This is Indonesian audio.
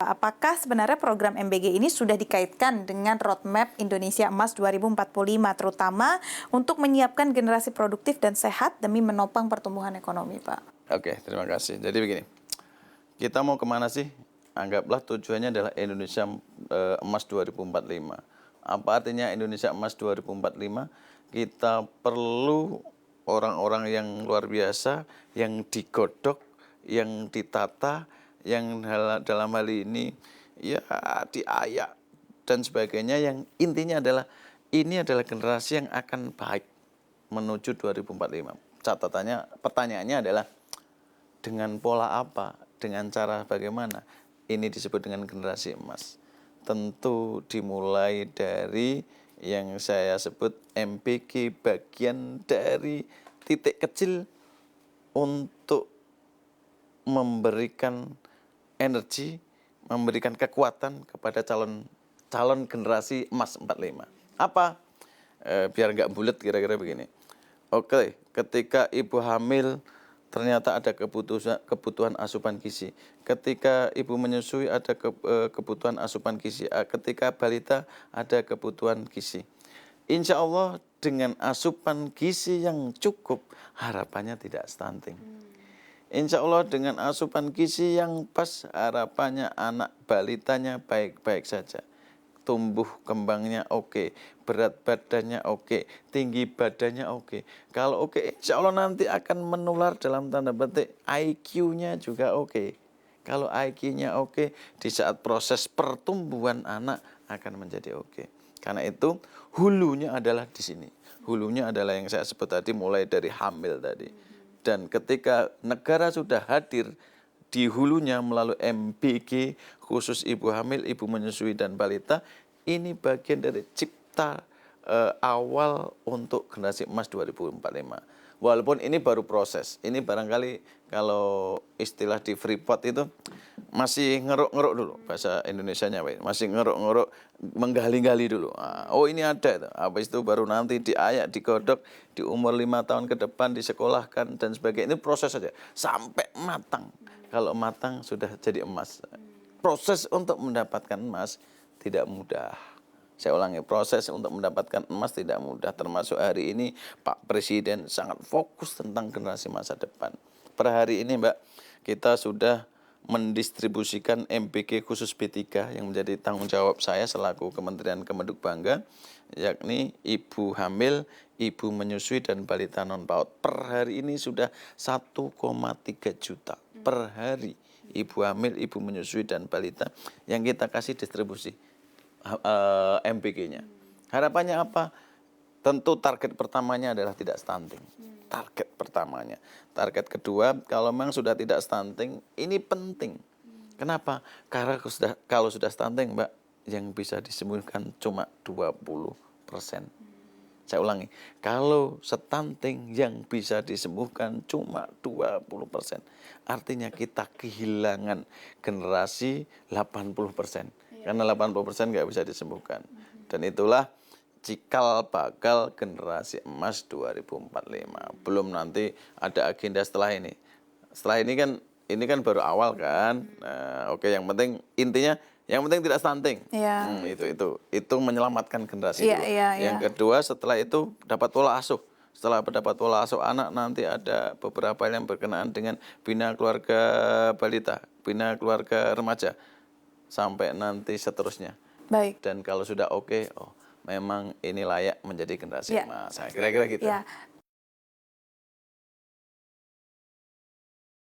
Apakah sebenarnya program MBG ini sudah dikaitkan dengan roadmap Indonesia Emas 2045, terutama untuk menyiapkan generasi produktif dan sehat demi menopang pertumbuhan ekonomi, Pak? Oke, terima kasih. Jadi begini, kita mau kemana sih? Anggaplah tujuannya adalah Indonesia Emas 2045. Apa artinya Indonesia Emas 2045? Kita perlu orang-orang yang luar biasa, yang digodok, yang ditata, yang dalam hal ini ya diayak dan sebagainya, yang intinya adalah ini adalah generasi yang akan baik menuju 2045. Pertanyaannya adalah dengan pola apa, dengan cara bagaimana ini disebut dengan generasi emas. Tentu dimulai dari yang saya sebut MBG, bagian dari titik kecil untuk memberikan energi, memberikan kekuatan kepada calon generasi emas 45. Apa? Biar nggak bulat kira-kira begini. Oke, ketika ibu hamil ternyata ada kebutuhan asupan gizi. Ketika ibu menyusui ada kebutuhan asupan gizi. Ketika balita ada kebutuhan gizi. Insya Allah dengan asupan gizi yang cukup, harapannya tidak stunting. Insya Allah dengan asupan gizi yang pas, harapannya anak balitanya baik-baik saja. Tumbuh kembangnya oke, berat badannya oke, tinggi badannya oke. Kalau oke, insya Allah nanti akan menular dalam tanda petik, IQ-nya juga oke. Kalau IQ-nya oke, di saat proses pertumbuhan anak akan menjadi oke. Karena itu hulunya adalah di sini. Hulunya adalah yang saya sebut tadi, mulai dari hamil tadi. Dan ketika negara sudah hadir di hulunya melalui MBG, khusus ibu hamil, ibu menyusui, dan balita, ini bagian dari cipta awal untuk generasi emas 2045. Walaupun ini baru proses, ini barangkali kalau istilah di Freeport itu masih ngeruk-ngeruk dulu, bahasa Indonesianya masih ngeruk-ngeruk, menggali-gali dulu. Oh ini ada itu, habis itu baru nanti diayak, digodok, di umur 5 tahun ke depan disekolahkan dan sebagainya. Ini proses saja sampai matang. Kalau matang sudah jadi emas. Proses untuk mendapatkan emas tidak mudah. Saya ulangi, proses untuk mendapatkan emas tidak mudah. Termasuk hari ini Pak Presiden sangat fokus tentang generasi masa depan. Per hari ini Mbak, kita sudah mendistribusikan MBG khusus B3 yang menjadi tanggung jawab saya selaku Kementerian Kemendikbudayaan, yakni ibu hamil, ibu menyusui, dan balita non PAUD. Per hari ini sudah 1,3 juta per hari ibu hamil, ibu menyusui, dan balita yang kita kasih distribusi MBG-nya. Harapannya apa? Tentu target pertamanya adalah tidak stunting. Target pertamanya. Target kedua, kalau memang sudah tidak stunting, ini penting. Kenapa? Karena kalau sudah stunting, Mbak, yang bisa disembuhkan cuma 20%. Saya ulangi, kalau stunting yang bisa disembuhkan cuma 20%. Artinya kita kehilangan generasi 80%. Karena 80% nggak bisa disembuhkan. Dan itulah cikal bakal generasi emas 2045. Belum nanti ada agenda setelah ini. Setelah ini kan baru awal kan. Nah, oke, yang penting intinya yang penting tidak stunting. Ya. Itu menyelamatkan generasi dulu. Yang kedua, setelah itu dapat pola asuh. Setelah mendapat pola asuh anak, nanti ada beberapa yang berkenaan dengan bina keluarga balita, bina keluarga remaja, sampai nanti seterusnya. Baik. Dan kalau sudah oke, memang ini layak menjadi generasi emas. Kira-kira gitu. Ya.